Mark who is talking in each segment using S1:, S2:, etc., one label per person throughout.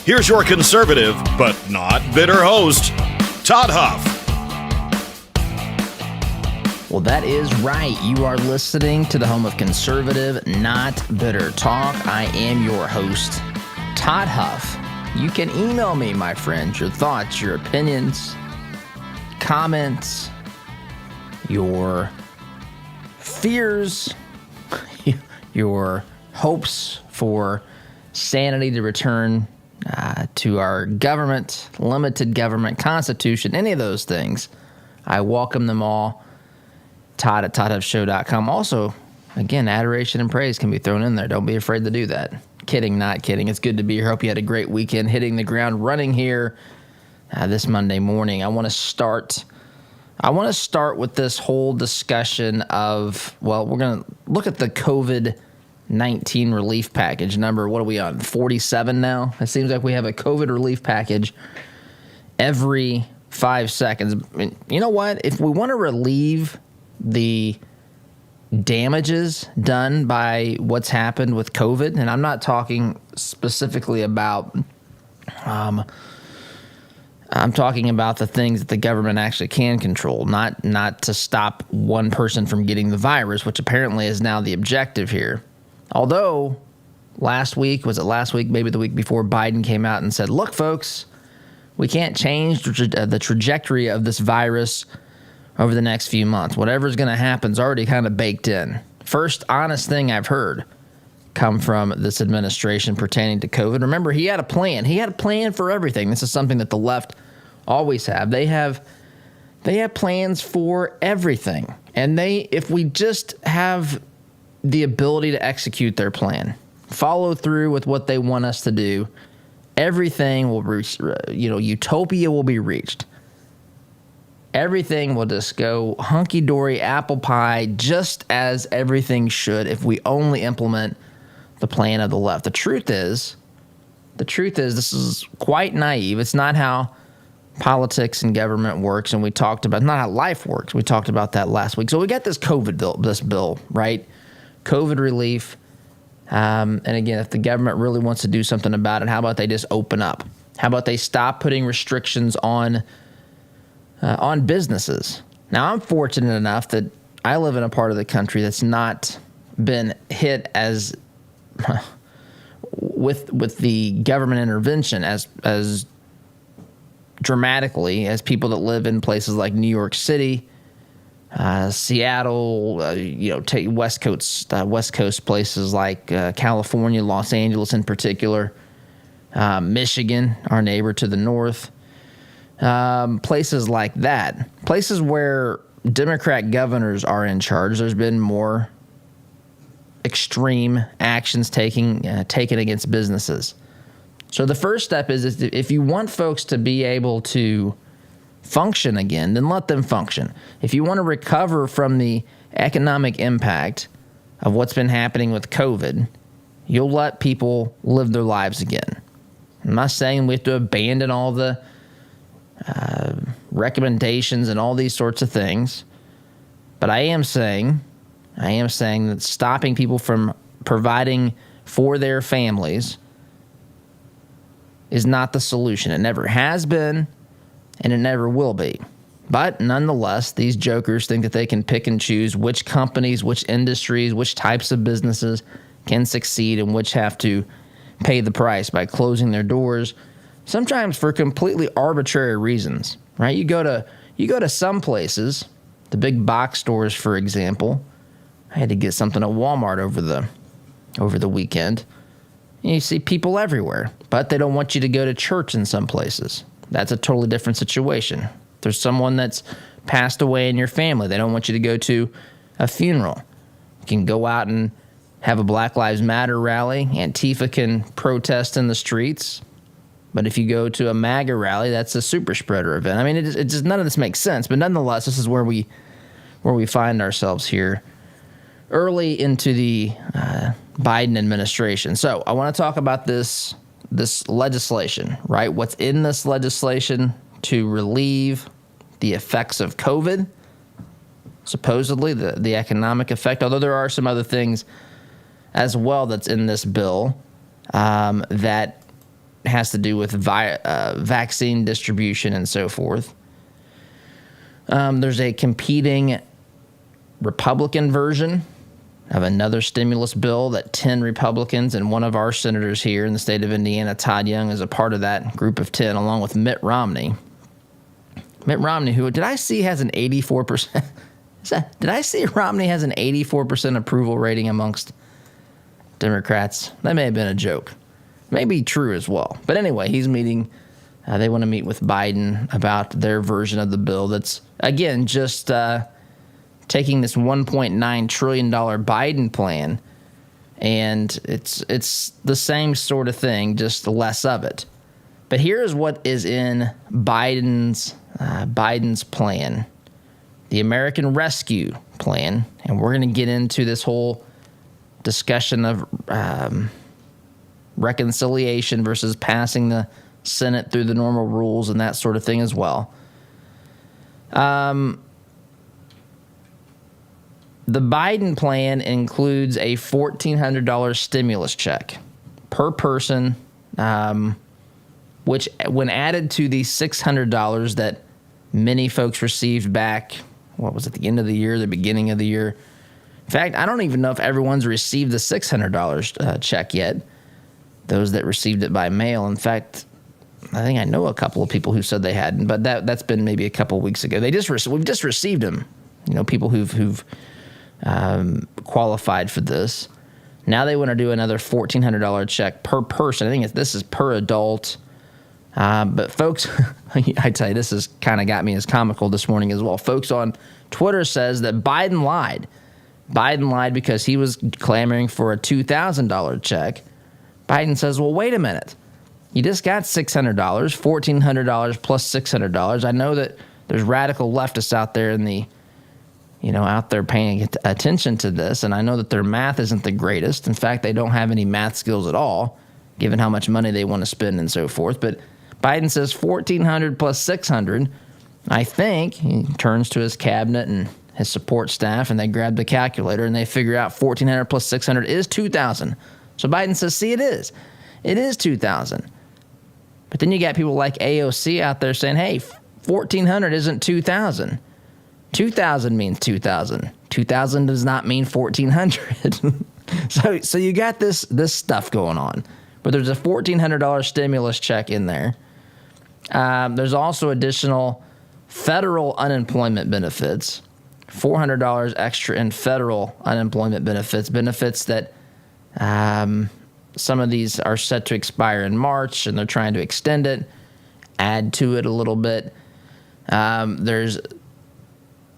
S1: here's your conservative, but not bitter host, Todd Huff.
S2: Well, that is right. You are listening to the home of conservative, not bitter talk. I am your host, Todd Huff. You can email me, my friends, your thoughts, your opinions, comments, your fears, your hopes for sanity to return to our government, limited government, constitution, any of those things. I welcome them all. Todd at ToddHuffShow.com. Also, again, adoration and praise can be thrown in there. Don't be afraid to do that. Kidding, not kidding. It's good to be here. Hope you had a great weekend hitting the ground running here this Monday morning. I want to start with this whole discussion of, well, we're going to look at the COVID-19 relief package number. What are we on, 47 now? It seems like we have a COVID relief package every 5 seconds. I mean, you know what? If we want to relieve the damages done by what's happened with COVID, and I'm not talking specifically about, I'm talking about the things that the government actually can control, not to stop one person from getting the virus, which apparently is now the objective here. Although last week, maybe the week before, Biden came out and said, look, folks, we can't change the trajectory of this virus over the next few months. Whatever's going to happen is already kind of baked in. First honest thing I've heard come from this administration pertaining to COVID. Remember, he had a plan. He had a plan for everything. This is something that the left always have. They have plans for everything. And if we just have the ability to execute their plan, follow through with what they want us to do, everything will reach, utopia will be reached. Everything will just go hunky-dory, apple pie, just as everything should if we only implement the plan of the left. The truth is, this is quite naive. It's not how politics and government works, and we talked about not how life works. We talked about that last week. So we got this COVID bill, right? COVID relief. And again, if the government really wants to do something about it, how about they just open up? How about they stop putting restrictions on businesses? Now, I'm fortunate enough that I live in a part of the country that's not been hit as with the government intervention as dramatically as people that live in places like New York City, Seattle, West Coast places like California, Los Angeles in particular, Michigan, our neighbor to the north. Places like that, places where Democrat governors are in charge, there's been more extreme actions taken against businesses. So the first step is if you want folks to be able to function again, then let them function. If you want to recover from the economic impact of what's been happening with COVID, you'll let people live their lives again. I'm not saying we have to abandon all the recommendations and all these sorts of things, but I am saying that stopping people from providing for their families is not the solution. It never has been, and it never will be. But nonetheless, these jokers think that they can pick and choose which companies, which industries, which types of businesses can succeed and which have to pay the price by closing their doors, sometimes for completely arbitrary reasons, right? You go to some places, the big box stores, for example. I had to get something at Walmart over the weekend. And you see people everywhere, but they don't want you to go to church in some places. That's a totally different situation. There's someone that's passed away in your family. They don't want you to go to a funeral. You can go out and have a Black Lives Matter rally. Antifa can protest in the streets. But if you go to a MAGA rally, that's a super spreader event. I mean, it just none of this makes sense. But nonetheless, this is where we find ourselves here early into the Biden administration. So I want to talk about this legislation, right? What's in this legislation to relieve the effects of COVID, supposedly the economic effect, although there are some other things as well that's in this bill that has to do with vaccine distribution and so forth. There's a competing Republican version of another stimulus bill that 10 Republicans and one of our senators here in the state of Indiana, Todd Young, is a part of that group of 10, along with Mitt Romney. Mitt Romney, who did I see has an 84%? Did I see Romney has an 84% approval rating amongst Democrats? That may have been a joke. May be true as well. But anyway, he's meeting. They want to meet with Biden about their version of the bill that's, again, just taking this $1.9 trillion Biden plan, and it's the same sort of thing, just less of it. But here's what is in Biden's plan, the American Rescue Plan, and we're going to get into this whole discussion of reconciliation versus passing the Senate through the normal rules and that sort of thing as well. The Biden plan includes a $1,400 stimulus check per person, which, when added to the $600 that many folks received back, what was it, the end of the year, the beginning of the year? In fact, I don't even know if everyone's received the $600 check yet, those that received it by mail. In fact, I think I know a couple of people who said they hadn't, but that's been maybe a couple of weeks ago. We've just received them, people who've qualified for this. Now they want to do another $1,400 check per person. I think this is per adult. But folks, I tell you, this has kind of got me as comical this morning as well. Folks on Twitter says that Biden lied. Biden lied because he was clamoring for a $2,000 check. Biden says, well, wait a minute. You just got $600, $1,400 plus $600. I know that there's radical leftists out there out there paying attention to this, and I know that their math isn't the greatest. In fact, they don't have any math skills at all, given how much money they want to spend and so forth. But Biden says $1,400 plus $600. I think he turns to his cabinet and his support staff, and they grab the calculator, and they figure out $1,400 plus $600 is $2,000. So Biden says, see, it is $2,000. But then you got people like AOC out there saying, hey, $1,400 isn't $2,000. 2,000 means 2,000. 2,000 does not mean 1,400. So you got this stuff going on. But there's a $1,400 stimulus check in there. There's also additional federal unemployment benefits, $400 extra in federal unemployment benefits that some of these are set to expire in March, and they're trying to extend it, add to it a little bit. There's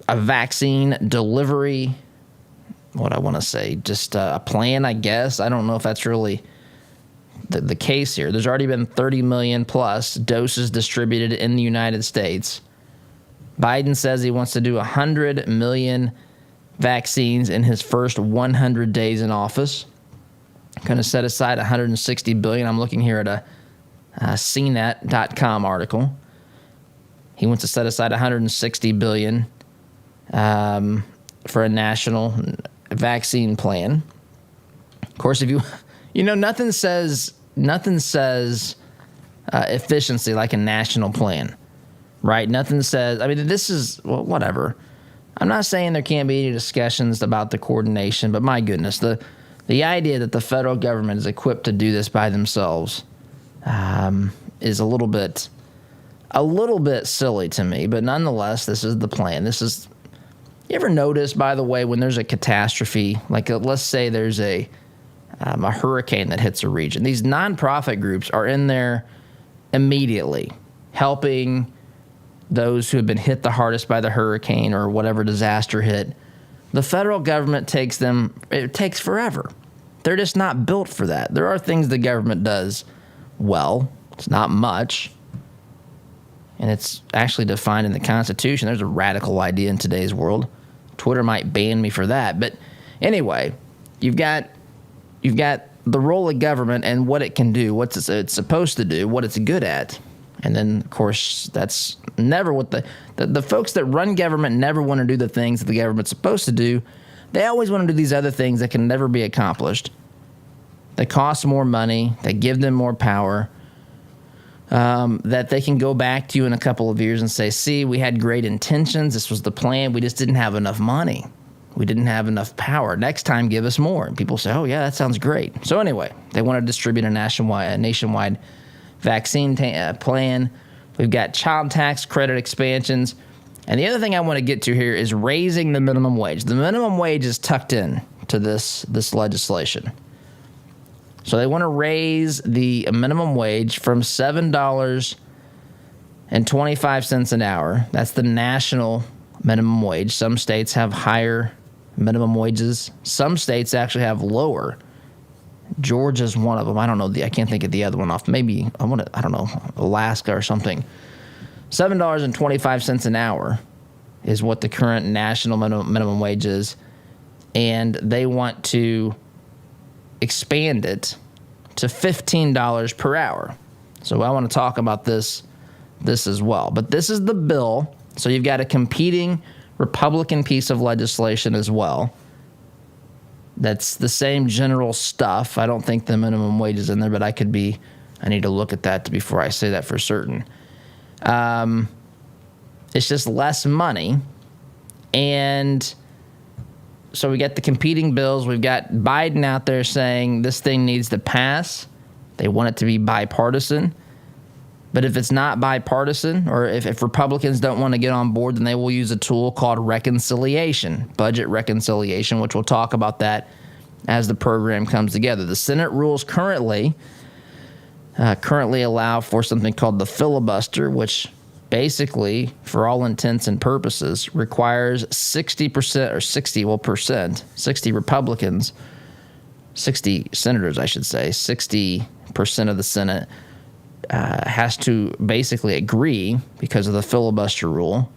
S2: a vaccine delivery, just a plan, I guess. I don't know if that's really the case here. There's already been 30 million plus doses distributed in the United States. Biden says he wants to do 100 million vaccines in his first 100 days in office. Going to set aside $160 billion. I'm looking here at a CNET.com article. He wants to set aside $160 billion for a national vaccine plan. Of course, if nothing says efficiency like a national plan, right? Nothing says. I mean, this is whatever. I'm not saying there can't be any discussions about the coordination, but my goodness, the idea that the federal government is equipped to do this by themselves is a little bit silly to me. But nonetheless, this is the plan. You ever notice, by the way, when there's a catastrophe, like let's say there's a hurricane that hits a region, these nonprofit groups are in there immediately helping those who have been hit the hardest by the hurricane or whatever disaster hit. The federal government takes forever. They're just not built for that. There are things the government does well. It's not much. And it's actually defined in the Constitution. There's a radical idea in today's world. Twitter might ban me for that. But anyway, you've got the role of government and what it can do, what it's supposed to do, what it's good at. And then, of course, that's never what the folks that run government never want to do the things that the government's supposed to do. They always want to do these other things that can never be accomplished. They cost more money. They give them more power. that they can go back to you in a couple of years and say, see, we had great intentions. This was the plan. We just didn't have enough money. We didn't have enough power. Next time, give us more. And people say, oh, yeah, that sounds great. So anyway, they want to distribute a nationwide vaccine plan. We've got child tax credit expansions. And the other thing I want to get to here is raising the minimum wage. The minimum wage is tucked in to this legislation. So they want to raise the minimum wage from $7.25 an hour. That's the national minimum wage. Some states have higher minimum wages. Some states actually have lower. Georgia's one of them. I don't know. I can't think of the other one off. Maybe, I don't know, Alaska or something. $7.25 an hour is what the current national minimum wage is. And they want to expand it to $15 per hour. So I want to talk about this as well. But this is the bill. So you've got a competing Republican piece of legislation as well. That's the same general stuff. I don't think the minimum wage is in there, but I need to look at that before I say that for certain. It's just less money. And so we got the competing bills. We've got Biden out there saying this thing needs to pass. They want it to be bipartisan. But if it's not bipartisan, or if Republicans don't want to get on board, then they will use a tool called reconciliation, budget reconciliation, which we'll talk about that as the program comes together. The Senate rules currently allow for something called the filibuster, which basically, for all intents and purposes, requires 60% or 60 Republicans, 60 senators, I should say, 60% of the Senate has to basically agree, because of the filibuster rule,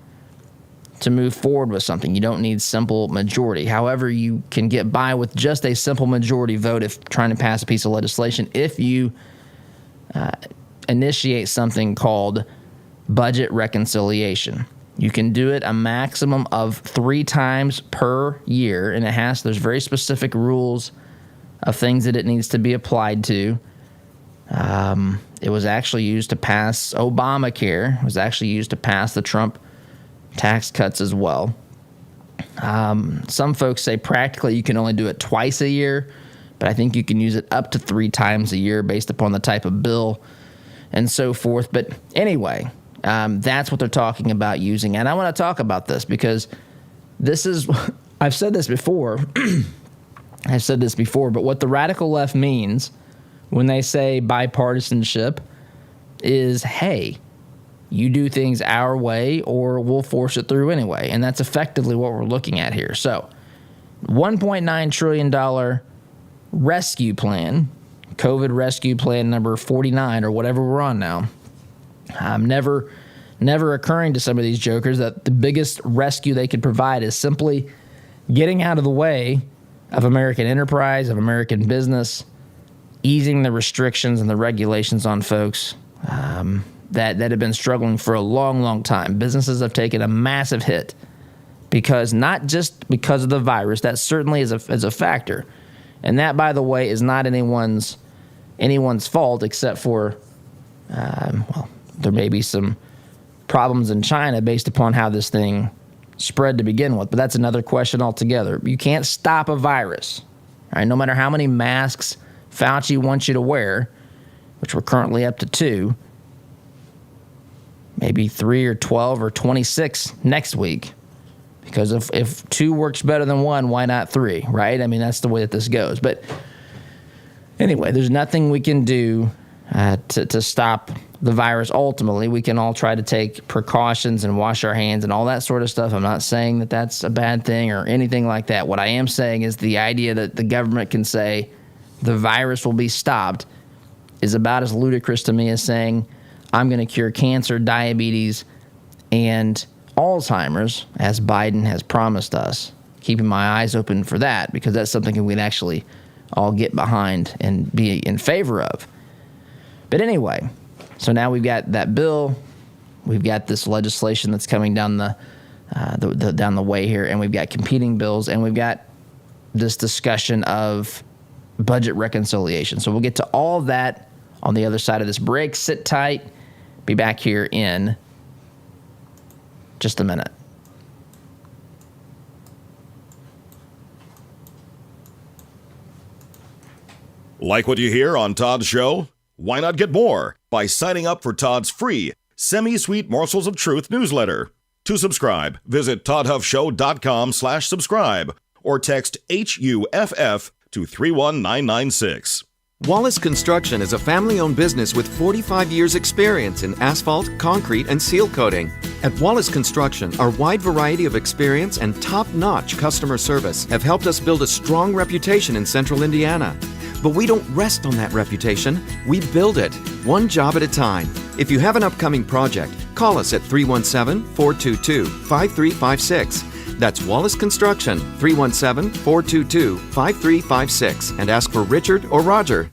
S2: to move forward with something. You don't need simple majority. However, you can get by with just a simple majority vote if trying to pass a piece of legislation if you initiate something called budget reconciliation. You can do it a maximum of 3 times per year, and there's very specific rules of things that it needs to be applied to. It was actually used to pass Obamacare. It was actually used to pass the Trump tax cuts as well. Some folks say practically you can only do it twice a year, but I think you can use it up to 3 times a year based upon the type of bill and so forth. But anyway, that's what they're talking about using. And I want to talk about this because I've said this before, but what the radical left means when they say bipartisanship is, hey, you do things our way or we'll force it through anyway. And that's effectively what we're looking at here. So $1.9 trillion rescue plan, COVID rescue plan number 49 or whatever we're on now, never occurring to some of these jokers that the biggest rescue they could provide is simply getting out of the way of American enterprise, of American business, easing the restrictions and the regulations on folks that have been struggling for a long, long time. Businesses have taken a massive hit because not just because of the virus, that certainly is a factor. And that, by the way, is not anyone's fault except for, there may be some problems in China based upon how this thing spread to begin with. But that's another question altogether. You can't stop a virus, right? No matter how many masks Fauci wants you to wear, which we're currently up to 2, maybe 3 or 12 or 26 next week. Because if 2 works better than 1, why not 3, right? I mean, that's the way that this goes. But anyway, there's nothing we can do to stop the virus ultimately. We can all try to take precautions and wash our hands and all that sort of stuff. I'm not saying that that's a bad thing or anything like that. What I am saying is the idea that the government can say the virus will be stopped is about as ludicrous to me as saying I'm going to cure cancer, diabetes, and Alzheimer's, as Biden has promised us. Keeping my eyes open for that because that's something we'd actually all get behind and be in favor of. But anyway, so now we've got that bill, we've got this legislation that's coming down the way here, and we've got competing bills, and we've got this discussion of budget reconciliation. So we'll get to all of that on the other side of this break. Sit tight. Be back here in just a minute.
S1: Like what you hear on Todd's show? Why not get more by signing up for Todd's free Semi-Sweet Morsels of Truth newsletter? To subscribe, visit toddhuffshow.com/subscribe or text HUFF to 31996.
S3: Wallace Construction is a family-owned business with 45 years' experience in asphalt, concrete, and seal coating. At Wallace Construction, our wide variety of experience and top-notch customer service have helped us build a strong reputation in Central Indiana. But we don't rest on that reputation. We build it, one job at a time. If you have an upcoming project, call us at 317-422-5356. That's Wallace Construction, 317-422-5356, and ask for Richard or Roger.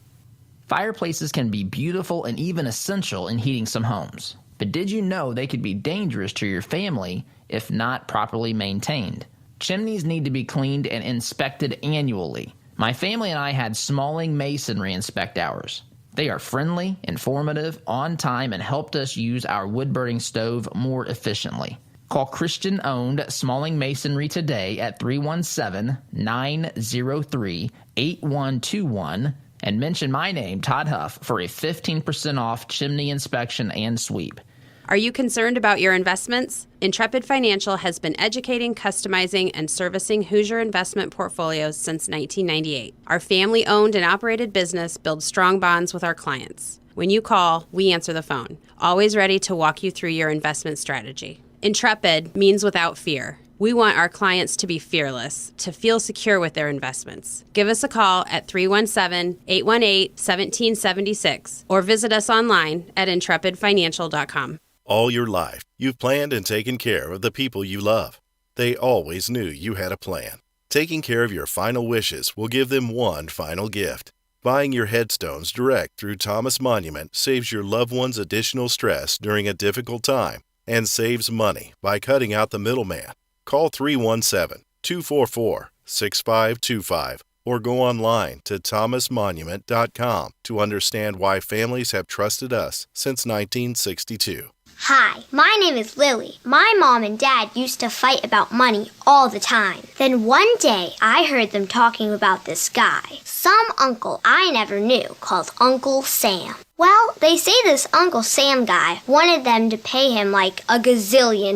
S2: Fireplaces can be beautiful and even essential in heating some homes. But did you know they could be dangerous to your family if not properly maintained? Chimneys need to be cleaned and inspected annually. My family and I had Smalling Masonry inspect ours. They are friendly, informative, on time, and helped us use our wood-burning stove more efficiently. Call Christian-owned Smalling Masonry today at 317-903-8121 and mention my name, Todd Huff, for a 15% off chimney inspection and sweep.
S4: Are you concerned about your investments? Intrepid Financial has been educating, customizing, and servicing Hoosier investment portfolios since 1998. Our family-owned and operated business builds strong bonds with our clients. When you call, we answer the phone, always ready to walk you through your investment strategy. Intrepid means without fear. We want our clients to be fearless, to feel secure with their investments. Give us a call at 317-818-1776 or visit us online at intrepidfinancial.com.
S5: All your life, you've planned and taken care of the people you love. They always knew you had a plan. Taking care of your final wishes will give them one final gift. Buying your headstones direct through Thomas Monument saves your loved ones additional stress during a difficult time and saves money by cutting out the middleman. Call 317-244-6525 or go online to thomasmonument.com to understand why families have trusted us since 1962.
S6: Hi, my name is Lily. My mom and dad used to fight about money all the time. Then one day, I heard them talking about this guy, some uncle I never knew, called Uncle Sam. Well, they say this Uncle Sam guy wanted them to pay him like $1 gazillion,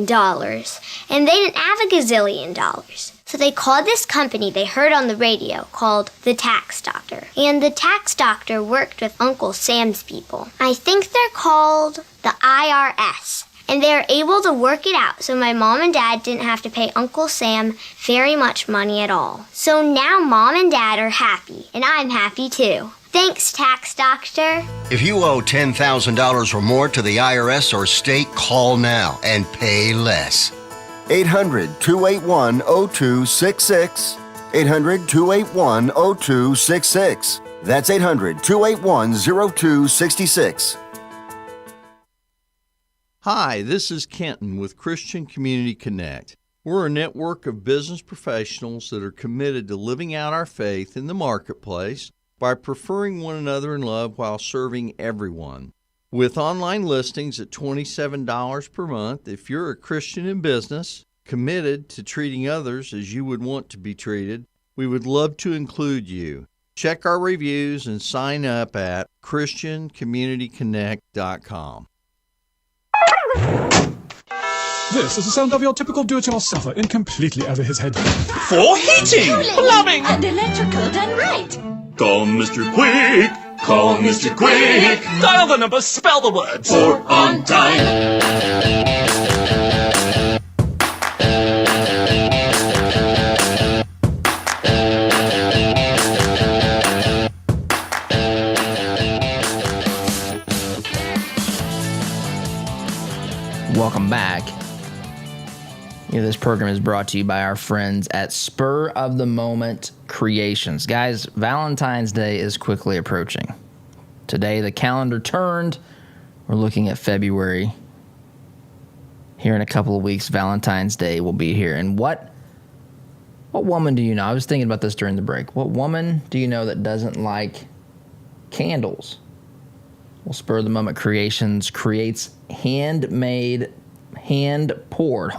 S6: and they didn't have $1 gazillion. So they called this company they heard on the radio called the Tax Doctor. And the Tax Doctor worked with Uncle Sam's people. I think they're called the IRS. And they were able to work it out so my mom and dad didn't have to pay Uncle Sam very much money at all. So now mom and dad are happy, and I'm happy too. Thanks, Tax Doctor.
S7: If you owe $10,000 or more to the IRS or state, call now and pay less.
S8: 800-281-0266. 800-281-0266. That's 800-281-0266.
S9: Hi, this is Kenton with Christian Community Connect. We're a network of business professionals that are committed to living out our faith in the marketplace by preferring one another in love while serving everyone. With online listings at $27 per month, if you're a Christian in business, committed to treating others as you would want to be treated, we would love to include you. Check our reviews and sign up at ChristianCommunityConnect.com.
S10: This is the sound of your typical do-it-yourselfer in completely over his head.
S11: For heating, plumbing,
S12: and electrical done right.
S11: Call Mr. Quick. Call Mr. Quick. Dial the number, spell the words. For on time.
S2: Welcome back. This program is brought to you by our friends at Spur of the Moment Creations. Guys, Valentine's Day is quickly approaching. Today, the calendar turned. We're looking at February. Here in a couple of weeks, Valentine's Day will be here. And what woman do you know? I was thinking about this during the break. What woman do you know that doesn't like candles? Well, Spur of the Moment Creations creates homemade hand-poured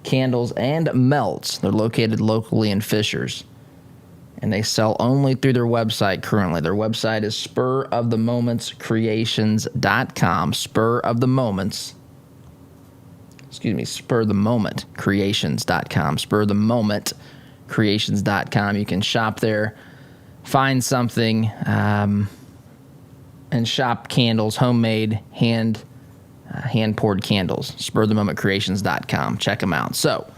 S2: candles and melts. They're located locally in Fishers, and they sell only through their website currently. Their website is spurthemomentcreations.com. Spurthemomentcreations.com. Spurthemomentcreations.com. You can shop there, find something, and shop candles, homemade, hand-poured candles. Spurthemomentcreations.com. Check them out. So,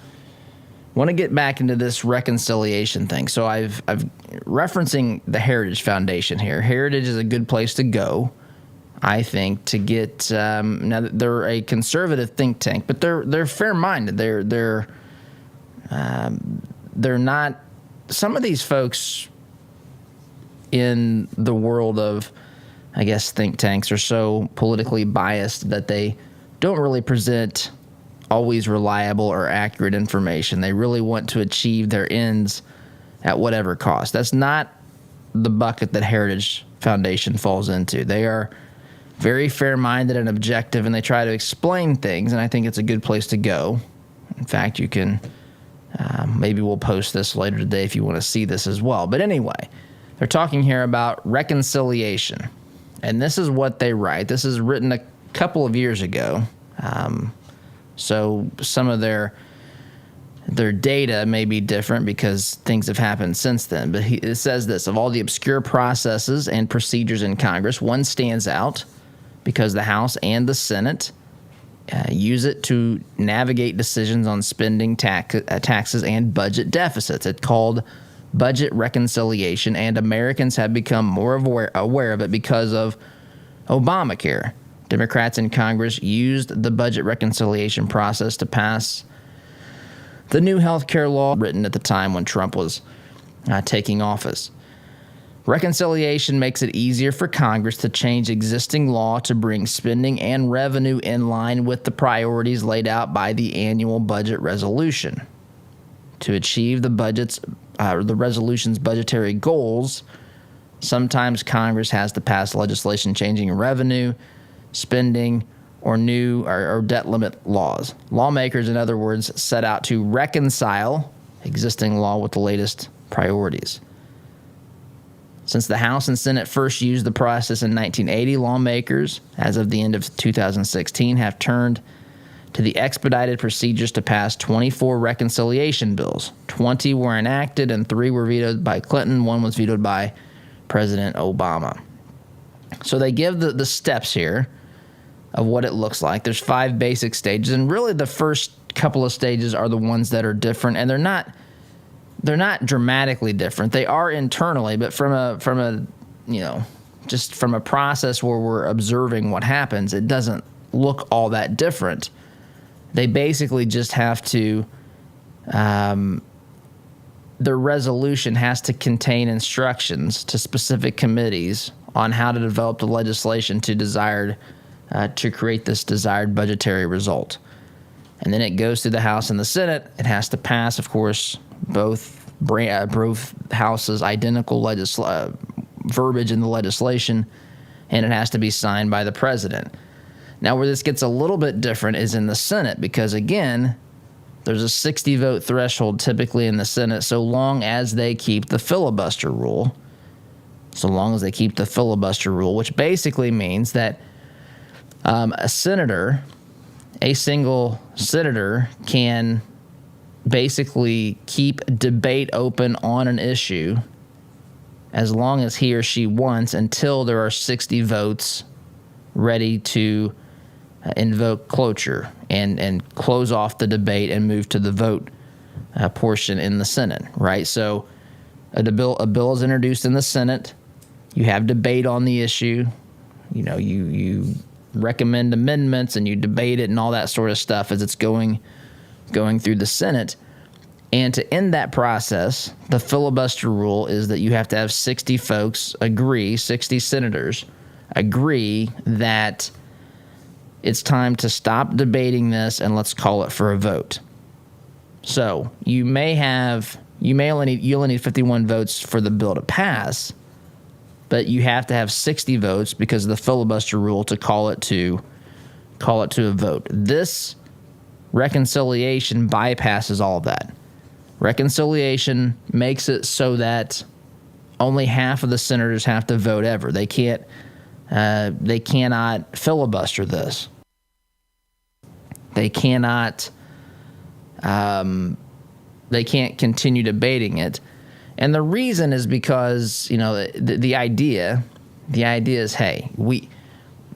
S2: want to get back into this reconciliation thing. So I've referencing the Heritage Foundation here. Heritage is a good place to go, I think, to get. Now they're a conservative think tank, but they're fair-minded. They're not. Some of these folks in the world of, I guess, think tanks are so politically biased that they don't really present always reliable or accurate information. They really want to achieve their ends at whatever cost. That's not the bucket that Heritage Foundation falls into. They are very fair-minded and objective, and they try to explain things, and I think it's a good place to go. In fact, you can, maybe we'll post this later today if you want to see this as well. But anyway, they're talking here about reconciliation, and this is what they write. This is written a couple of years ago. So some of their data may be different because things have happened since then. But it says this: of all the obscure processes and procedures in Congress, one stands out because the House and the Senate use it to navigate decisions on spending, taxes, and budget deficits. It's called budget reconciliation, and Americans have become more aware of it because of Obamacare. Democrats in Congress used the budget reconciliation process to pass the new health care law written at the time when Trump was taking office. Reconciliation makes it easier for Congress to change existing law to bring spending and revenue in line with the priorities laid out by the annual budget resolution. To achieve the resolution's budgetary goals, sometimes Congress has to pass legislation changing revenue, spending, or new or debt limit laws. Lawmakers, in other words, set out to reconcile existing law with the latest priorities. Since the House and Senate first used the process in 1980, lawmakers, as of the end of 2016, have turned to the expedited procedures to pass 24 reconciliation bills. 20 were enacted and 3 were vetoed by Clinton. 1 was vetoed by President Obama. So they give the steps here of what it looks like. There's 5 basic stages, and really the first couple of stages are the ones that are different, and they're not dramatically different. They are internally, but from a just from a process where we're observing what happens, it doesn't look all that different. They basically just have to their resolution has to contain instructions to specific committees on how to develop the legislation to create this desired budgetary result. And then it goes through the House and the Senate. It has to pass, of course, both houses' identical verbiage in the legislation, and it has to be signed by the president. Now, where this gets a little bit different is in the Senate, because, again, there's a 60-vote threshold typically in the Senate so long as they keep the filibuster rule. Which basically means that a single senator can basically keep debate open on an issue as long as he or she wants until there are 60 votes ready to invoke cloture and close off the debate and move to the vote portion in the Senate, right? So a bill is introduced in the Senate. You have debate on the issue. You recommend amendments and you debate it and all that sort of stuff as it's going through the Senate. And to end that process, the filibuster rule is that you have to have 60 senators agree that it's time to stop debating this and let's call it for a vote. So you only need 51 votes for the bill to pass, but you have to have 60 votes because of the filibuster rule to call it to a vote. This reconciliation bypasses all of that. Reconciliation makes it so that only half of the senators have to vote ever. They cannot filibuster this. They cannot. They can't continue debating it, and the reason is because the idea is, hey,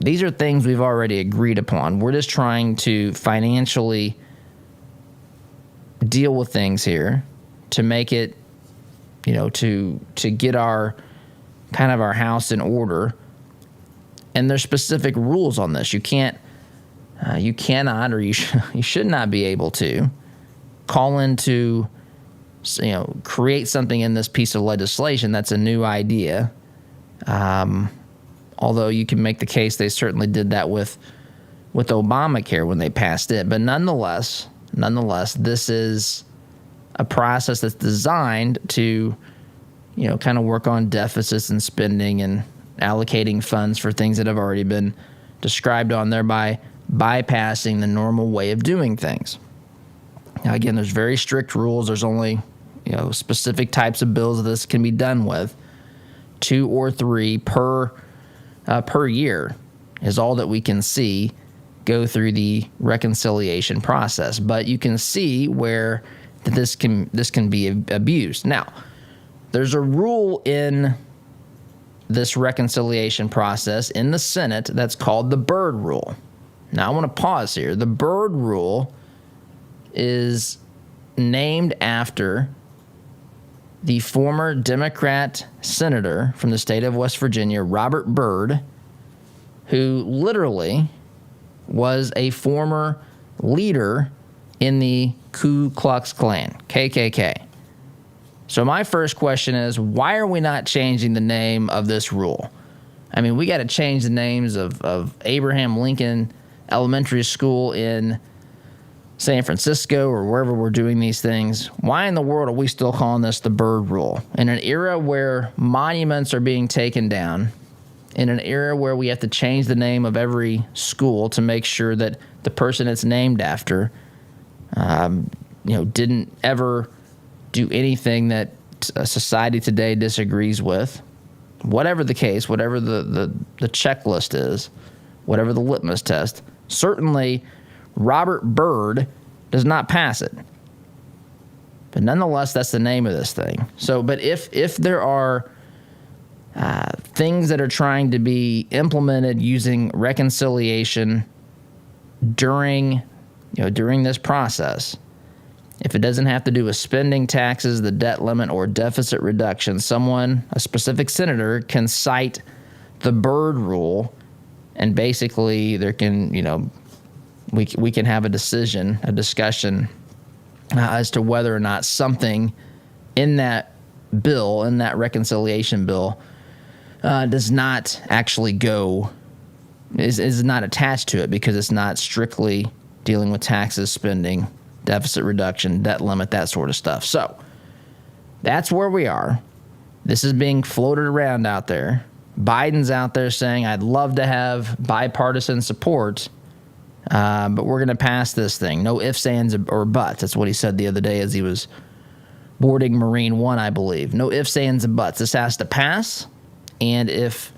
S2: these are things we've already agreed upon. We're just trying to financially deal with things here to make it, to get our house in order. And there's specific rules on this. You cannot, or you should not be able to call into, create something in this piece of legislation that's a new idea. Although you can make the case they certainly did that with Obamacare when they passed it. But nonetheless, this is a process that's designed to, kind of work on deficits and spending and allocating funds for things that have already been described on there by bypassing the normal way of doing things. Now, again, there's very strict rules. There's only, specific types of bills that this can be done with. 2 or 3 per year is all that we can see go through the reconciliation process. But you can see where this can be abused. Now, there's a rule in this reconciliation process in the Senate that's called the Byrd Rule. Now, I want to pause here. The Byrd Rule is named after the former Democrat senator from the state of West Virginia, Robert Byrd, who literally was a former leader in the Ku Klux Klan, KKK. So my first question is, why are we not changing the name of this rule? I mean, we got to change the names of Abraham Lincoln Elementary School in San Francisco or wherever we're doing these things. Why in the world are we still calling this the Byrd Rule? In an era where monuments are being taken down, in an era where we have to change the name of every school to make sure that the person it's named after, didn't ever do anything that society today disagrees with. Whatever the case, whatever the checklist is, whatever the litmus test, certainly Robert Byrd does not pass it. But nonetheless, that's the name of this thing. So, but if there are things that are trying to be implemented using reconciliation during this process, if it doesn't have to do with spending, taxes, the debt limit, or deficit reduction, a specific senator can cite the Byrd Rule, and basically there can, we can have a discussion as to whether or not something in that bill, in that reconciliation bill, does not actually is not attached to it because it's not strictly dealing with taxes, spending, deficit reduction, debt limit, that sort of stuff. So that's where we are. This is being floated around out there. Biden's out there saying, I'd love to have bipartisan support, but we're going to pass this thing. No ifs, ands, or buts. That's what he said the other day as he was boarding Marine One, I believe. No ifs, ands, and buts. This has to pass. And if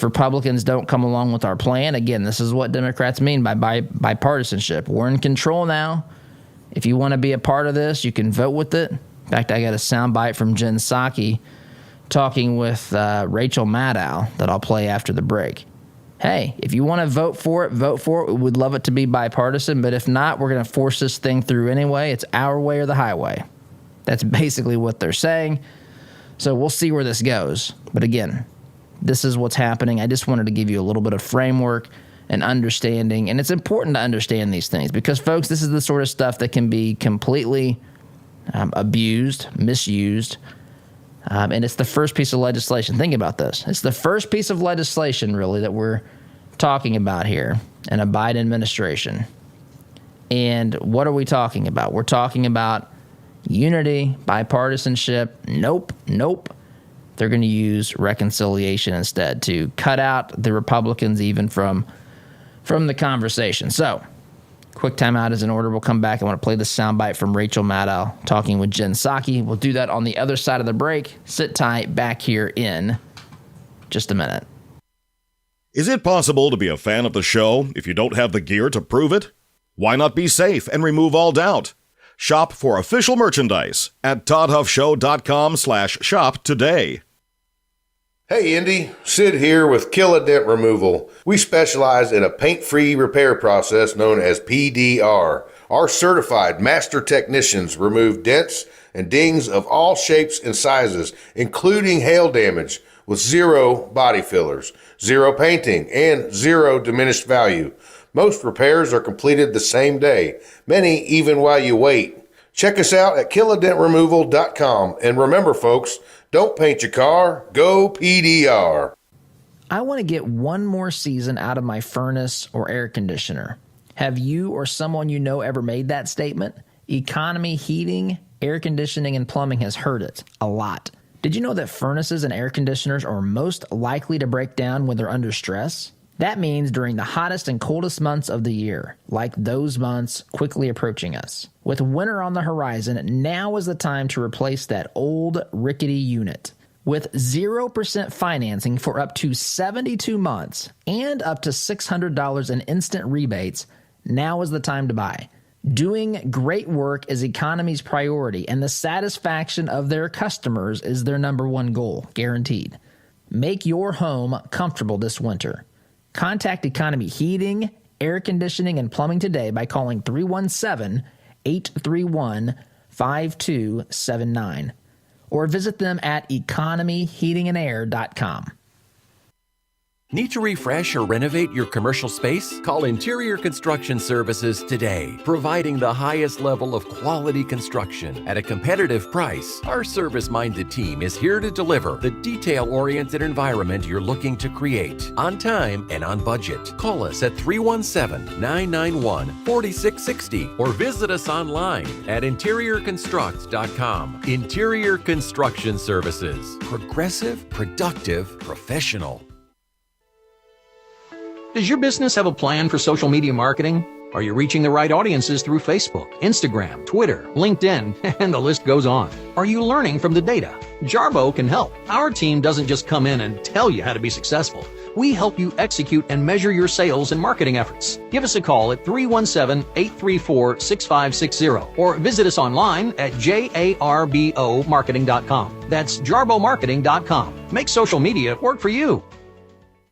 S2: Republicans don't come along with our plan, again, this is what Democrats mean by bipartisanship. We're in control now. If you want to be a part of this, you can vote with it. In fact, I got a soundbite from Jen Psaki talking with Rachel Maddow that I'll play after the break. Hey, if you want to vote for it, vote for it. We would love it to be bipartisan, but if not, we're going to force this thing through anyway. It's our way or the highway. That's basically what they're saying. So we'll see where this goes. But again, this is what's happening. I just wanted to give you a little bit of framework and understanding. And it's important to understand these things because, folks, this is the sort of stuff that can be completely abused, misused. And it's the first piece of legislation. Think about this. It's the first piece of legislation, really, that we're talking about here in a Biden administration. And what are we talking about? We're talking about unity, bipartisanship. Nope. they're going to use reconciliation instead to cut out the Republicans even from the conversation. So, quick timeout is in order. We'll come back. I want to play the soundbite from Rachel Maddow talking with Jen Psaki. We'll do that on the other side of the break. Sit tight back here in just a minute.
S1: Is it possible to be a fan of the show if you don't have the gear to prove it? Why not be safe and remove all doubt? Shop for official merchandise at toddhuffshow.com/shop today.
S12: Hey Indy, Sid here with Kill a Dent Removal. We specialize in a paint-free repair process known as PDR. Our certified master technicians remove dents and dings of all shapes and sizes, including hail damage, with 0 body fillers, 0 painting, and 0 diminished value. Most repairs are completed the same day, many even while you wait. Check us out at killadentremoval.com. And remember, folks, don't paint your car, go PDR.
S2: I want to get one more season out of my furnace or air conditioner. Have you or someone you know ever made that statement? Economy heating, air conditioning, and plumbing has heard it a lot. Did you know that furnaces and air conditioners are most likely to break down when they're under stress? That means during the hottest and coldest months of the year, like those months quickly approaching us. With winter on the horizon, now is the time to replace that old rickety unit. With 0% financing for up to 72 months and up to $600 in instant rebates, now is the time to buy. Doing great work is Economy's priority, and the satisfaction of their customers is their number one goal, guaranteed. Make your home comfortable this winter. Contact Economy Heating, Air Conditioning, and Plumbing today by calling 317-831-5279 or visit them at economyheatingandair.com.
S13: Need to refresh or renovate your commercial space? Call Interior Construction Services today, providing the highest level of quality construction at a competitive price. Our service-minded team is here to deliver the detail-oriented environment you're looking to create, on time and on budget. Call us at 317-991-4660 or visit us online at interiorconstruct.com. Interior Construction Services. Progressive, productive, professional.
S14: Does your business have a plan for social media marketing? Are you reaching the right audiences through Facebook, Instagram, Twitter, LinkedIn, and the list goes on? Are you learning from the data? Jarbo can help. Our team doesn't just come in and tell you how to be successful. We help you execute and measure your sales and marketing efforts. Give us a call at 317-834-6560 or visit us online at jarbomarketing.com. That's jarbomarketing.com. Make social media work for you.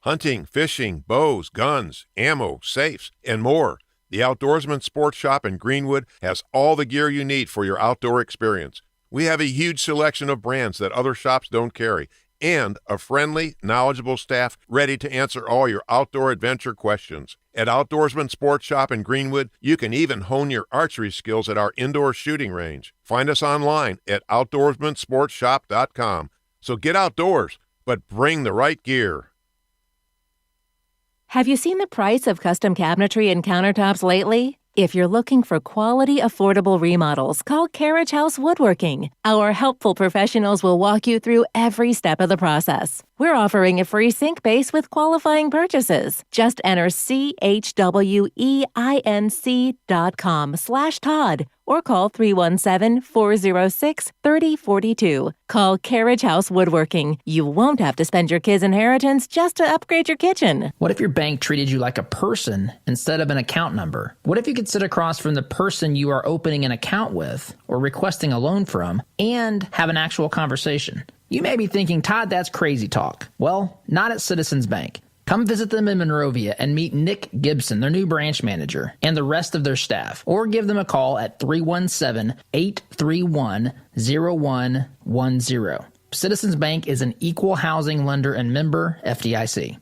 S15: Hunting, fishing, bows, guns, ammo, safes, and more. The Outdoorsman Sports Shop in Greenwood has all the gear you need for your outdoor experience. We have a huge selection of brands that other shops don't carry, and a friendly, knowledgeable staff ready to answer all your outdoor adventure questions. At Outdoorsman Sports Shop in Greenwood, you can even hone your archery skills at our indoor shooting range. Find us online at outdoorsmansportshop.com. So get outdoors, but bring the right gear.
S16: Have you seen the price of custom cabinetry and countertops lately? If you're looking for quality, affordable remodels, call Carriage House Woodworking. Our helpful professionals will walk you through every step of the process. We're offering a free sink base with qualifying purchases. Just enter CHWEINC.com/Todd or call 317-406-3042. Call Carriage House Woodworking. You won't have to spend your kids' inheritance just to upgrade your kitchen.
S2: What if your bank treated you like a person instead of an account number? What if you could sit across from the person you are opening an account with or requesting a loan from and have an actual conversation? You may be thinking, Todd, that's crazy talk. Well, not at Citizens Bank. Come visit them in Monrovia and meet Nick Gibson, their new branch manager, and the rest of their staff. Or give them a call at 317-831-0110. Citizens Bank is an equal housing lender and member FDIC.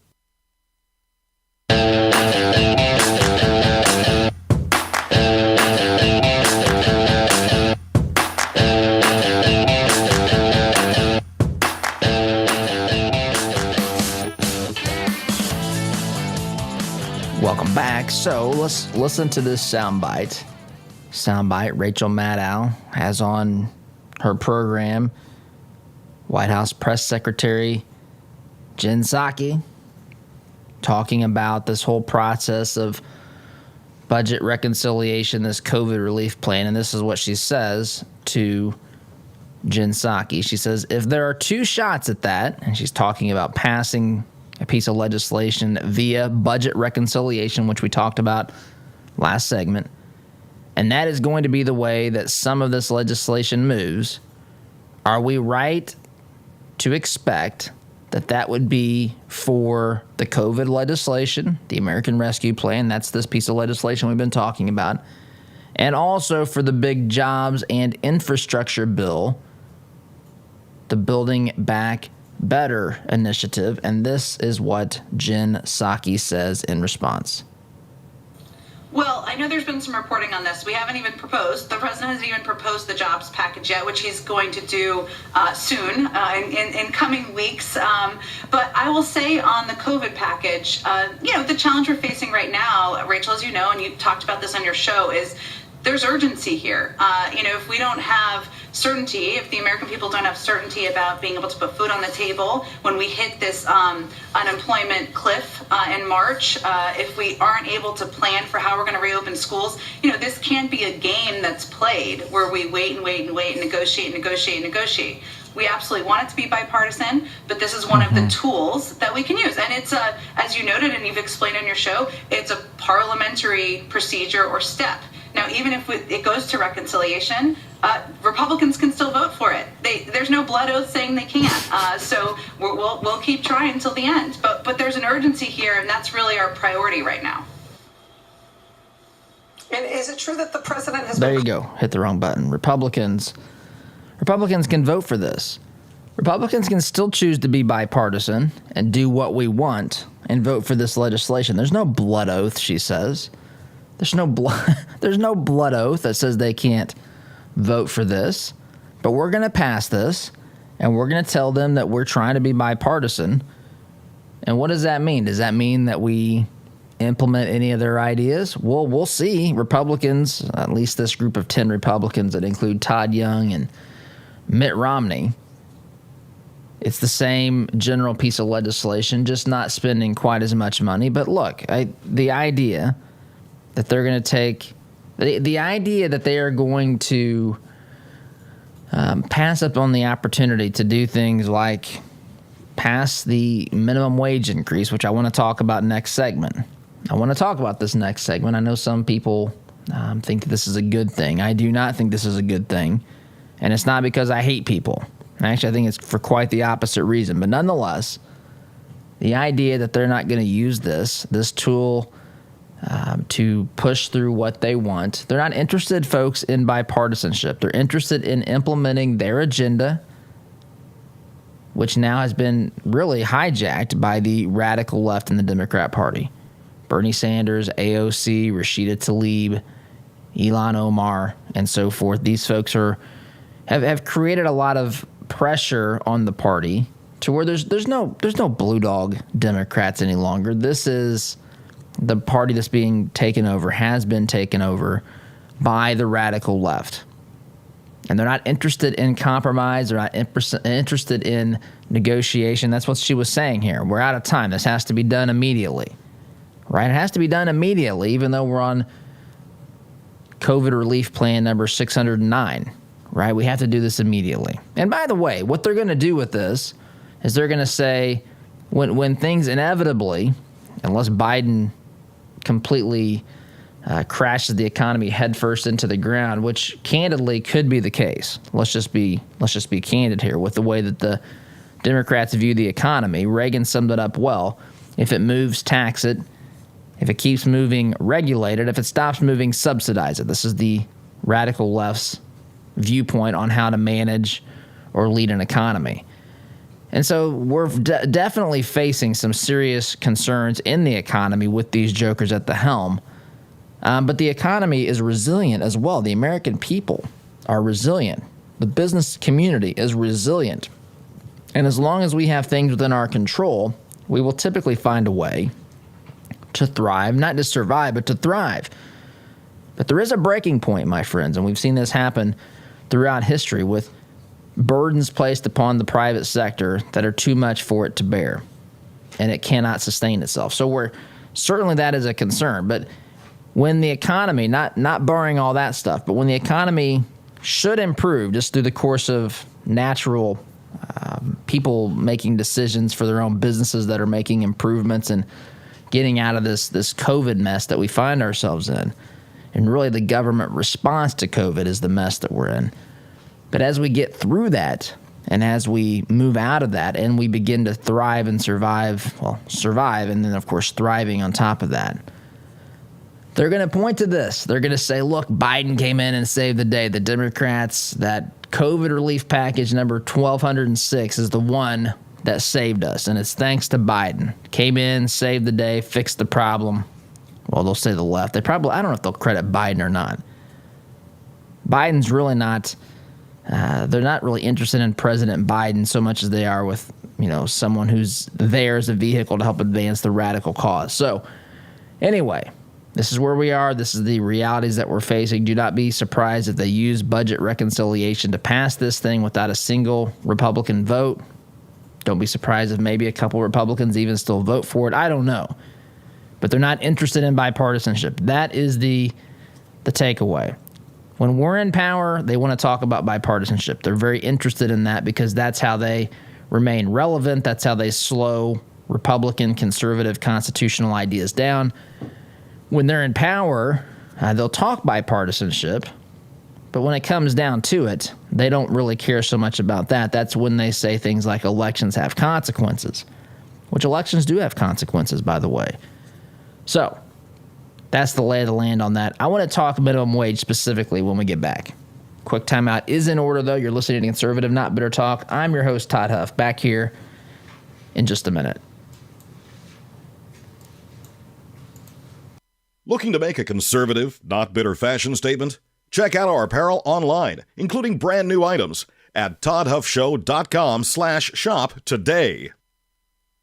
S2: Welcome back. So let's listen to this soundbite. Rachel Maddow has on her program White House Press Secretary Jen Psaki talking about this whole process of budget reconciliation, this COVID relief plan. And this is what she says to Jen Psaki. She says, if there are two shots at that, and she's talking about passing a piece of legislation via budget reconciliation, which we talked about last segment, and that is going to be the way that some of this legislation moves, are we right to expect that that would be for the COVID legislation, the American Rescue Plan? That's this piece of legislation we've been talking about. And also for the big jobs and infrastructure bill, the Building Back Better initiative. And this is what Jen Psaki says in response.
S17: Well, I know there's been some reporting on this. We haven't even proposed. The president hasn't even proposed the jobs package yet, which he's going to do soon, in coming weeks. But I will say on the COVID package, the challenge we're facing right now, Rachel, as you know, and you talked about this on your show, is there's urgency here. If we don't have certainty, if the American people don't have certainty about being able to put food on the table when we hit this unemployment cliff in March, if we aren't able to plan for how we're going to reopen schools, this can't be a game that's played where we wait and negotiate. We absolutely want it to be bipartisan, but this is one of the tools that we can use. And it's as you noted and you've explained on your show, it's a parliamentary procedure or step. Now, even if it goes to reconciliation, Republicans can still vote for it. There's no blood oath saying they can't. So we'll keep trying until the end. But there's an urgency here, and that's really our priority right now.
S18: And is it true that the president has...
S2: There you go. Hit the wrong button. Republicans can vote for this. Republicans can still choose to be bipartisan and do what we want and vote for this legislation. There's no blood oath, she says. There's no blood oath that says they can't vote for this. But we're going to pass this, and we're going to tell them that we're trying to be bipartisan. And what does that mean? Does that mean that we implement any of their ideas? Well, we'll see. Republicans, at least this group of 10 Republicans that include Todd Young and Mitt Romney, it's the same general piece of legislation, just not spending quite as much money. But look, the idea that they're going to take the idea that they are going to pass up on the opportunity to do things like pass the minimum wage increase, which I want to talk about next segment. I want to talk about this next segment. I know some people think that this is a good thing. I do not think this is a good thing, and it's not because I hate people. Actually, I think it's for quite the opposite reason. But nonetheless, the idea that they're not going to use this tool to push through what they want. They're not interested, folks, in bipartisanship. They're interested in implementing their agenda, which now has been really hijacked by the radical left in the Democrat Party. Bernie Sanders, AOC, Rashida Tlaib, Ilhan Omar, and so forth. These folks have created a lot of pressure on the party to where there's no blue dog Democrats any longer. This is the party that's being taken over, has been taken over by the radical left. And they're not interested in compromise. They're not interested in negotiation. That's what she was saying here. We're out of time. This has to be done immediately. Right? It has to be done immediately, even though we're on COVID relief plan number 609. Right? We have to do this immediately. And by the way, what they're going to do with this is they're going to say when things inevitably, unless Biden completely crashes the economy headfirst into the ground, which candidly could be the case. Let's just be candid here with the way that the Democrats view the economy. Reagan summed it up well. If it moves, tax it. If it keeps moving, regulate it. If it stops moving, subsidize it. This is the radical left's viewpoint on how to manage or lead an economy. And so we're definitely facing some serious concerns in the economy with these jokers at the helm. But the economy is resilient as well. The American people are resilient. The business community is resilient. And as long as we have things within our control, we will typically find a way to thrive, not just survive, but to thrive. But there is a breaking point, my friends, and we've seen this happen throughout history with burdens placed upon the private sector that are too much for it to bear, and it cannot sustain itself. So certainly that is a concern. But when the economy, not barring all that stuff, but when the economy should improve just through the course of natural people making decisions for their own businesses that are making improvements and getting out of this COVID mess that we find ourselves in. And really the government response to COVID is the mess that we're in. But as we get through that, and as we move out of that and we begin to thrive and survive, and then, of course, thriving on top of that, they're going to point to this. They're going to say, look, Biden came in and saved the day. The Democrats, that COVID relief package number 1,206 is the one that saved us, and it's thanks to Biden. Came in, saved the day, fixed the problem. Well, they'll say the left. I don't know if they'll credit Biden or not. Biden's really not... they're not really interested in President Biden so much as they are with, someone who's there as a vehicle to help advance the radical cause. So, anyway, this is where we are. This is the realities that we're facing. Do not be surprised if they use budget reconciliation to pass this thing without a single Republican vote. Don't be surprised if maybe a couple Republicans even still vote for it. I don't know. But they're not interested in bipartisanship. That is the takeaway. When we're in power, they want to talk about bipartisanship. They're very interested in that because that's how they remain relevant. That's how they slow Republican, conservative, constitutional ideas down. When they're in power, they'll talk bipartisanship, but when it comes down to it, they don't really care so much about that. That's when they say things like elections have consequences, which elections do have consequences, by the way. So that's the lay of the land on that. I want to talk minimum wage specifically when we get back. Quick timeout is in order, though. You're listening to Conservative Not Bitter Talk. I'm your host, Todd Huff, back here in just a minute.
S1: Looking to make a conservative, not bitter fashion statement? Check out our apparel online, including brand new items at toddhuffshow.com/shop today.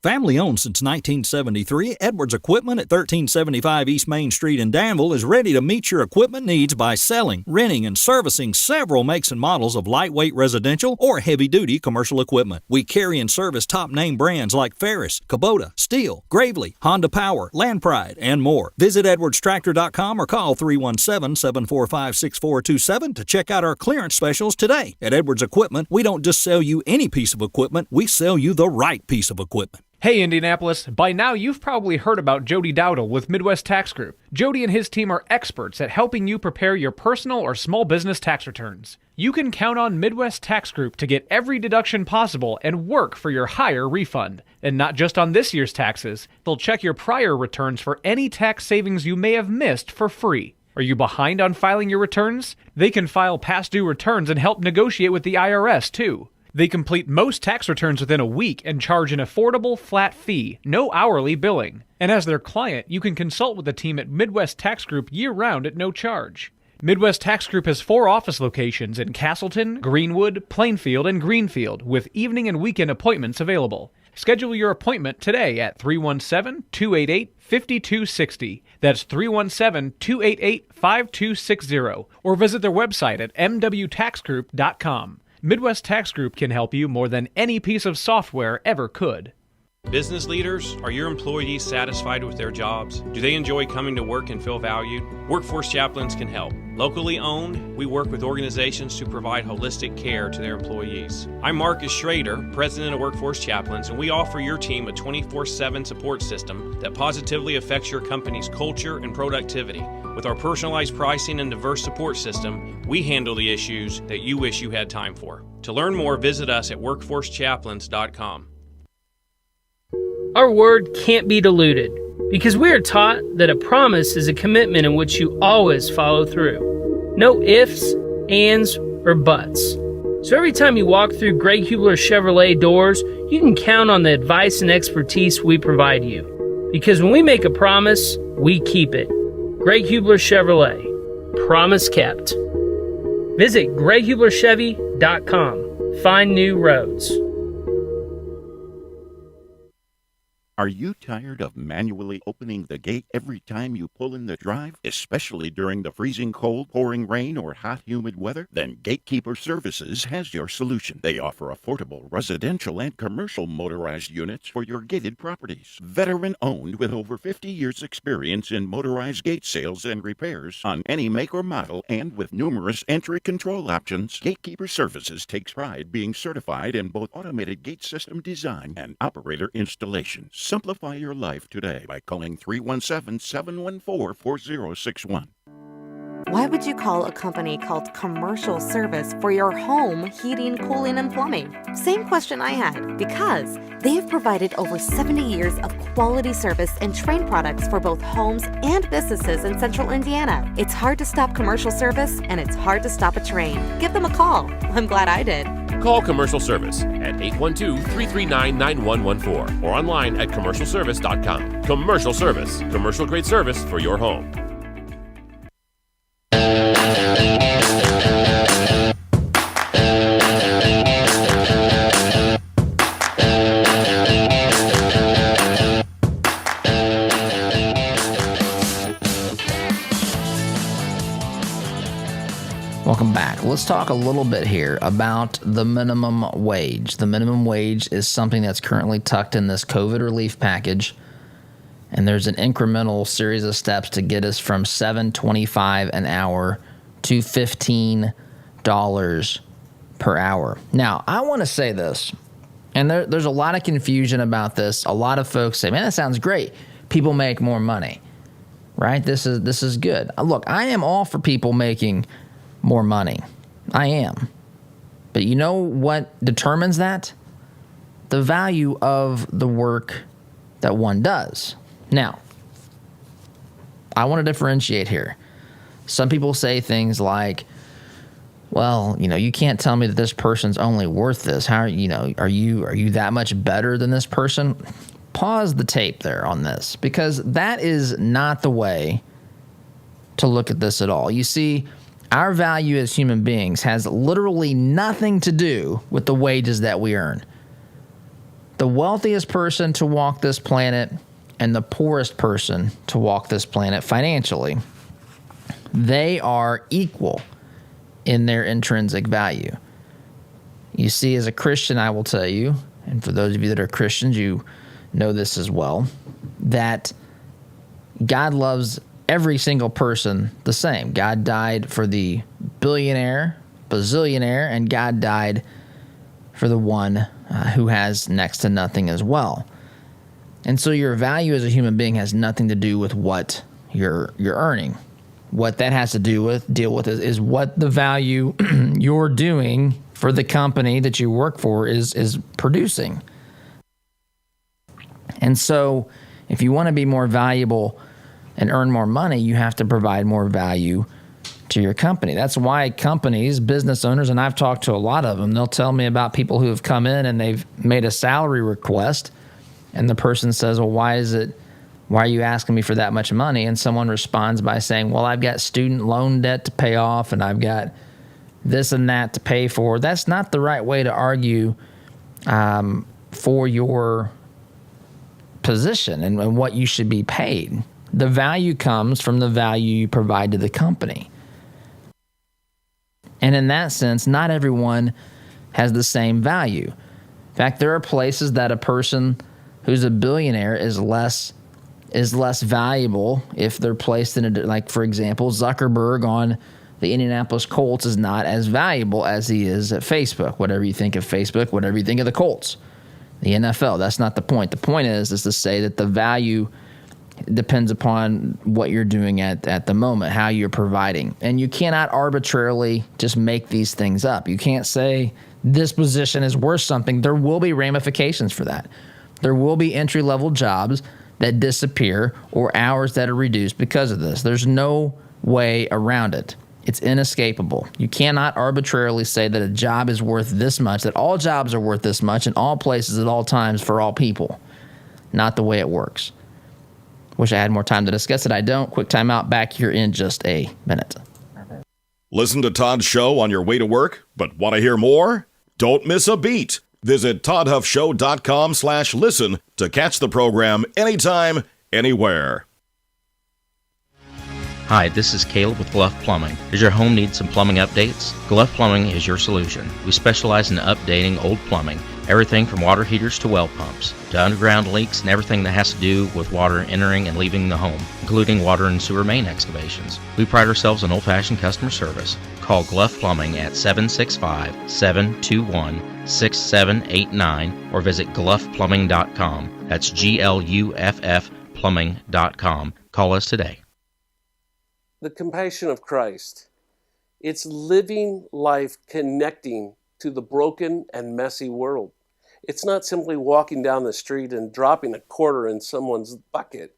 S19: Family owned since 1973, Edwards Equipment at 1375 East Main Street in Danville is ready to meet your equipment needs by selling, renting, and servicing several makes and models of lightweight residential or heavy-duty commercial equipment. We carry and service top-name brands like Ferris, Kubota, Steel, Gravely, Honda Power, Land Pride, and more. Visit edwardstractor.com or call 317-745-6427 to check out our clearance specials today. At Edwards Equipment, we don't just sell you any piece of equipment, we sell you the right piece of equipment.
S20: Hey Indianapolis, by now you've probably heard about Jody Dowdle with Midwest Tax Group. Jody and his team are experts at helping you prepare your personal or small business tax returns. You can count on Midwest Tax Group to get every deduction possible and work for your higher refund. And not just on this year's taxes, they'll check your prior returns for any tax savings you may have missed for free. Are you behind on filing your returns? They can file past due returns and help negotiate with the IRS too. They complete most tax returns within a week and charge an affordable flat fee, no hourly billing. And as their client, you can consult with the team at Midwest Tax Group year-round at no charge. Midwest Tax Group has 4 office locations in Castleton, Greenwood, Plainfield, and Greenfield, with evening and weekend appointments available. Schedule your appointment today at 317-288-5260. That's 317-288-5260. Or visit their website at mwtaxgroup.com. Midwest Tax Group can help you more than any piece of software ever could.
S21: Business leaders, are your employees satisfied with their jobs? Do they enjoy coming to work and feel valued? Workforce Chaplains can help. Locally owned, we work with organizations to provide holistic care to their employees. I'm Marcus Schrader, President of Workforce Chaplains, and we offer your team a 24/7 support system that positively affects your company's culture and productivity. With our personalized pricing and diverse support system, we handle the issues that you wish you had time for. To learn more, visit us at workforcechaplains.com.
S22: Our word can't be diluted because we are taught that a promise is a commitment in which you always follow through. No ifs, ands, or buts. So every time you walk through Greg Hubler Chevrolet doors, you can count on the advice and expertise we provide you. Because when we make a promise, we keep it. Greg Hubler Chevrolet. Promise kept. Visit GregHublerChevy.com. Find new roads.
S3: Are you tired of manually opening the gate every time you pull in the drive, especially during the freezing cold, pouring rain, or hot, humid weather? Then Gatekeeper Services has your solution. They offer affordable residential and commercial motorized units for your gated properties. Veteran-owned with over 50 years' experience in motorized gate sales and repairs on any make or model, and with numerous entry control options, Gatekeeper Services takes pride being certified in both automated gate system design and operator installation. Simplify your life today by calling 317-714-4061.
S4: Why would you call a company called Commercial Service for your home heating, cooling, and plumbing? Same question I had, because they have provided over 70 years of quality service and trained products for both homes and businesses in Central Indiana. It's hard to stop Commercial Service, and it's hard to stop a train. Give them a call. I'm glad I did.
S23: Call Commercial Service at 812-339-9114 or online at commercialservice.com. Commercial Service, commercial grade service for your home.
S2: Welcome back. Let's talk a little bit here about the minimum wage. The minimum wage is something that's currently tucked in this COVID relief package, and there's an incremental series of steps to get us from $7.25 an hour to $15 per hour. Now, I want to say this, and there's a lot of confusion about this. A lot of folks say, man, that sounds great. People make more money, right? This is good. Look, I am all for people making more money. I am. But you know what determines that? The value of the work that one does. Now, I want to differentiate here. Some people say things like, well, you can't tell me that this person's only worth this. How are you that much better than this person? Pause the tape there on this, because that is not the way to look at this at all. You see, our value as human beings has literally nothing to do with the wages that we earn. The wealthiest person to walk this planet and the poorest person to walk this planet financially, they are equal in their intrinsic value. You see, as a Christian, I will tell you, and for those of you that are Christians, you know this as well, that God loves every single person the same. God died for the billionaire, bazillionaire, and God died for the one who has next to nothing as well. And so your value as a human being has nothing to do with what you're earning. What that has to deal with is what the value you're doing for the company that you work for is producing. And so if you want to be more valuable and earn more money, you have to provide more value to your company. That's why companies, business owners, and I've talked to a lot of them, they'll tell me about people who have come in and they've made a salary request, and the person says, well, why are you asking me for that much money? And someone responds by saying, well, I've got student loan debt to pay off, and I've got this and that to pay for. That's not the right way to argue for your position and what you should be paid. The value comes from the value you provide to the company. And in that sense, not everyone has the same value. In fact, there are places that a person who's a billionaire is less valuable if they're placed in like, for example, Zuckerberg on the Indianapolis Colts is not as valuable as he is at Facebook. Whatever you think of Facebook, whatever you think of the Colts, the NFL, that's not the point. The point is to say that the value depends upon what you're doing at the moment, how you're providing. And you cannot arbitrarily just make these things up. You can't say this position is worth something. There will be ramifications for that. There will be entry-level jobs that disappear or hours that are reduced because of this. There's no way around it. It's inescapable. You cannot arbitrarily say that a job is worth this much, that all jobs are worth this much in all places at all times for all people. Not the way it works. Wish I had more time to discuss it. I don't. Quick time out. Back here in just a minute.
S1: Listen to Todd's show on your way to work, but want to hear more? Don't miss a beat. Visit toddhuffshow.com/listen to catch the program anytime, anywhere.
S5: Hi, this is Caleb with Gluff Plumbing. Does your home need some plumbing updates? Gluff Plumbing is your solution. We specialize in updating old plumbing, everything from water heaters to well pumps, to underground leaks and everything that has to do with water entering and leaving the home, including water and sewer main excavations. We pride ourselves on old-fashioned customer service. Call Gluff Plumbing at 765-721-6789 or visit gluffplumbing.com. That's GLUFF plumbing.com. Call us today.
S6: The compassion of Christ. It's living life connecting to the broken and messy world. It's not simply walking down the street and dropping a quarter in someone's bucket.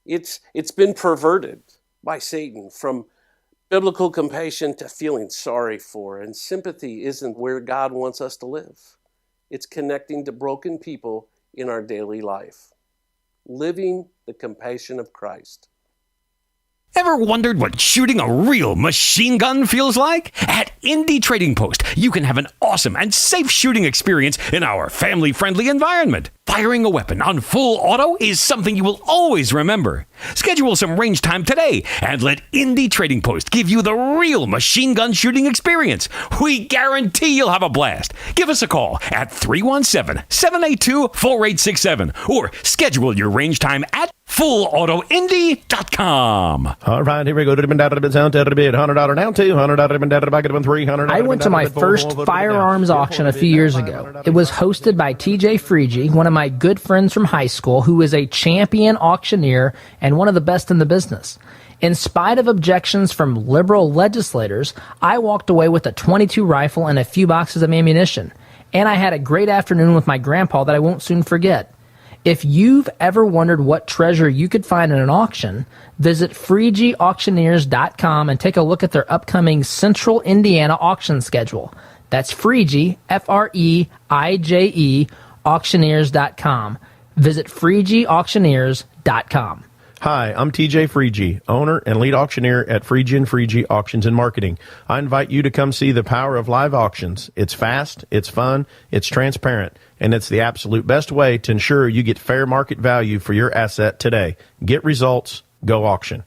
S6: It's been perverted by Satan from biblical compassion to feeling sorry for, and sympathy isn't where God wants us to live. It's connecting to broken people in our daily life. Living the compassion of Christ.
S7: Ever wondered what shooting a real machine gun feels like? At Indie Trading Post, you can have an awesome and safe shooting experience in our family-friendly environment. Firing a weapon on full auto is something you will always remember. Schedule some range time today and let Indie Trading Post give you the real machine gun shooting experience. We guarantee you'll have a blast. Give us a call at 317-782-4867 or schedule your range time at fullautoindy.com.
S24: All right, here we go. $100 down, $200 back at $300.
S2: I went to my first firearms auction a few years ago. It was hosted by TJ Freegee, one of my good friends from high school, who is a champion auctioneer and one of the best in the business. In spite of objections from liberal legislators, I walked away with a .22 rifle and a few boxes of ammunition. And I had a great afternoon with my grandpa that I won't soon forget. If you've ever wondered what treasure you could find in an auction, visit FreegeeAuctioneers.com and take a look at their upcoming Central Indiana auction schedule. That's Freegee, Freije, auctioneers.com. Visit FreegeeAuctioneers.com.
S24: Hi, I'm TJ Freegee, owner and lead auctioneer at Freegee & Freegee Auctions and Marketing. I invite you to come see the power of live auctions. It's fast, it's fun, it's transparent, and it's the absolute best way to ensure you get fair market value for your asset today. Get results, go auction.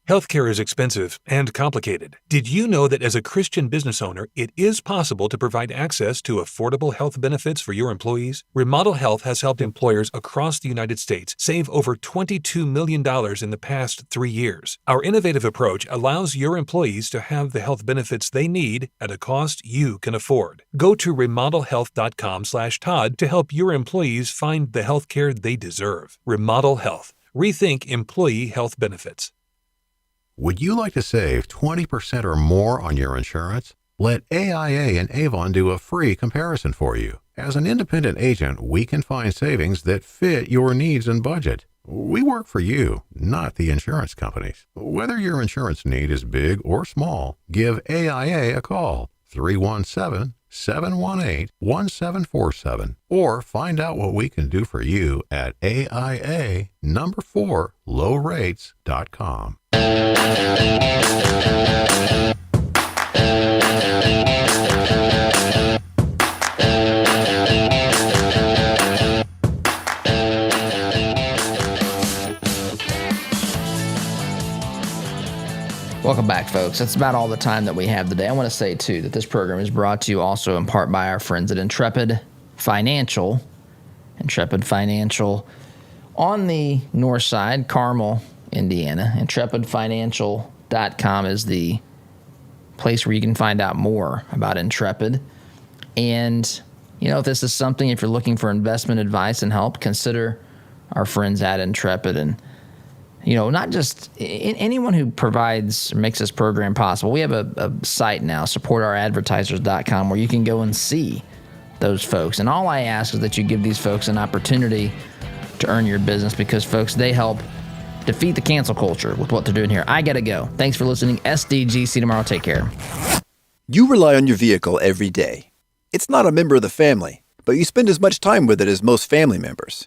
S25: Healthcare is expensive and complicated. Did you know that as a Christian business owner, it is possible to provide access to affordable health benefits for your employees? Remodel Health has helped employers across the United States save over $22 million in the past 3 years. Our innovative approach allows your employees to have the health benefits they need at a cost you can afford. Go to remodelhealth.com/Todd to help your employees find the healthcare they deserve. Remodel Health. Rethink employee health benefits.
S26: Would you like to save 20% or more on your insurance? Let AIA and Avon do a free comparison for you. As an independent agent, we can find savings that fit your needs and budget. We work for you, not the insurance companies. Whether your insurance need is big or small, give AIA a call, 317-718-1747, or find out what we can do for you at AIA4lowrates.com.
S2: Welcome back, folks. That's about all the time that we have today. I want to say, too, that this program is brought to you also in part by our friends at Intrepid Financial. Intrepid Financial on the north side, Carmel, Indiana. IntrepidFinancial.com is the place where you can find out more about Intrepid. And, you know, if this is something, if you're looking for investment advice and help, consider our friends at Intrepid. And, you know, not just anyone who provides or makes this program possible. We have a site now, supportouradvertisers.com, where you can go and see those folks. And all I ask is that you give these folks an opportunity to earn your business, because, folks, they help defeat the cancel culture with what they're doing here. I got to go. Thanks for listening. SDG. See you tomorrow. Take care.
S27: You rely on your vehicle every day. It's not a member of the family, but you spend as much time with it as most family members.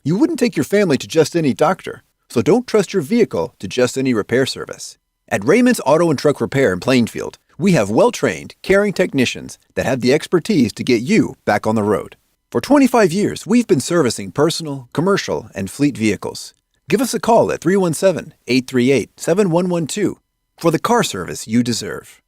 S27: You wouldn't take your family to just any doctor, so don't trust your vehicle to just any repair service. At Raymond's Auto and Truck Repair in Plainfield, We have well-trained, caring technicians that have the expertise to get you back on the road. For 25 years, we've been servicing personal, commercial, and fleet vehicles. Give us a call at 317-838-7112 for the car service you deserve.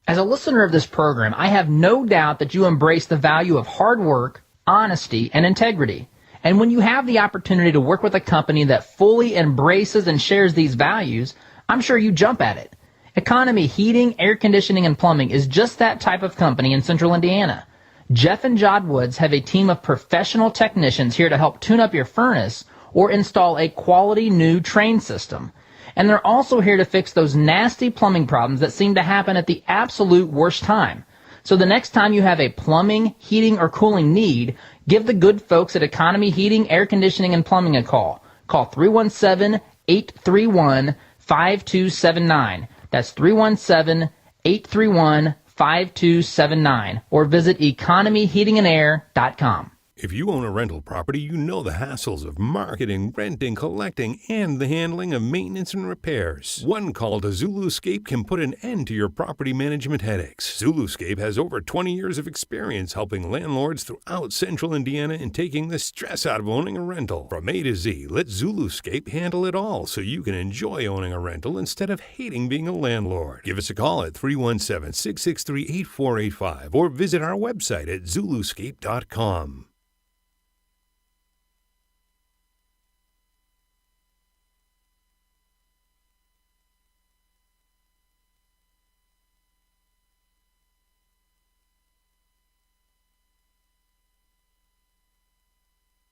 S2: As a listener of this program, I have no doubt that you embrace the value of hard work, honesty, and integrity. And when you have the opportunity to work with a company that fully embraces and shares these values, I'm sure you jump at it. Economy Heating, Air Conditioning, and Plumbing is just that type of company in Central Indiana. Jeff and Jod Woods have a team of professional technicians here to help tune up your furnace or install a quality new train system. And they're also here to fix those nasty plumbing problems that seem to happen at the absolute worst time. So the next time you have a plumbing, heating, or cooling need, give the good folks at Economy Heating, Air Conditioning, and Plumbing a call. Call 317-831-5279. That's 317-831-5279. Or visit economyheatingandair.com.
S8: If you own a rental property, you know the hassles of marketing, renting, collecting, and the handling of maintenance and repairs. One call to Zuluscape can put an end to your property management headaches. Zuluscape has over 20 years of experience helping landlords throughout Central Indiana and taking the stress out of owning a rental. From A to Z, let Zuluscape handle it all so you can enjoy owning a rental instead of hating being a landlord. Give us a call at 317-663-8485 or visit our website at zuluscape.com.